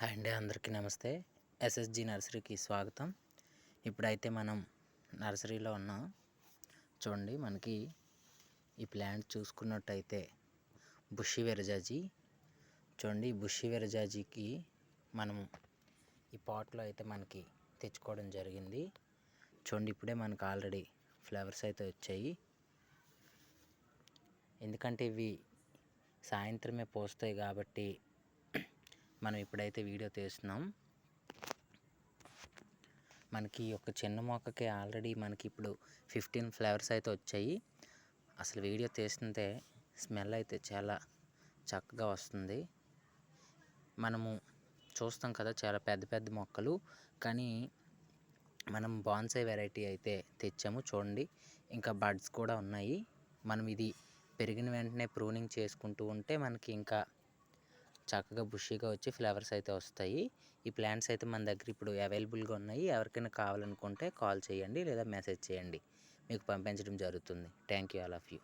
Hi అండి, అందరికీ నమస్తే. ఎస్ఎస్జి నర్సరీకి స్వాగతం. ఇప్పుడైతే మనం నర్సరీలో ఉన్నాం. చూడండి, మనకి ఈ ప్లాంట్ చూసుకున్నట్టయితే బుషి విరజాజి. చూడండి, బుషి విరజాజికి మనం ఈ పాట్లో అయితే మనకి తెచ్చుకోవడం జరిగింది. చూడండి, ఇప్పుడే మనకు ఆల్రెడీ ఫ్లవర్స్ అయితే వచ్చాయి. ఎందుకంటే ఇవి సాయంత్రమే పోస్తాయి కాబట్టి మనం ఇప్పుడైతే వీడియో తీస్తున్నాం. మనకి ఒక చిన్న మొక్కకి ఆల్రెడీ మనకి ఇప్పుడు 15 ఫ్లవర్స్ అయితే వచ్చాయి. అసలు వీడియో తీస్తుంటే స్మెల్ అయితే చాలా చక్కగా వస్తుంది. మనము చూస్తాం కదా, చాలా పెద్ద పెద్ద మొక్కలు, కానీ మనం బాన్సై వెరైటీ అయితే తెచ్చాము. చూడండి, ఇంకా బడ్స్ కూడా ఉన్నాయి. మనం ఇది పెరిగిన వెంటనే ప్రూనింగ్ చేసుకుంటూ ఉంటే మనకి ఇంకా చక్కగా బుషీగా వచ్చి ఫ్లవర్స్ అయితే వస్తాయి. ఈ ప్లాంట్స్ అయితే మన దగ్గర ఇప్పుడు అవైలబుల్గా ఉన్నాయి. ఎవరికైనా కావాలనుకుంటే కాల్ చేయండి లేదా మెసేజ్ చేయండి, మీకు పంపించడం జరుగుతుంది. Thank you all of you.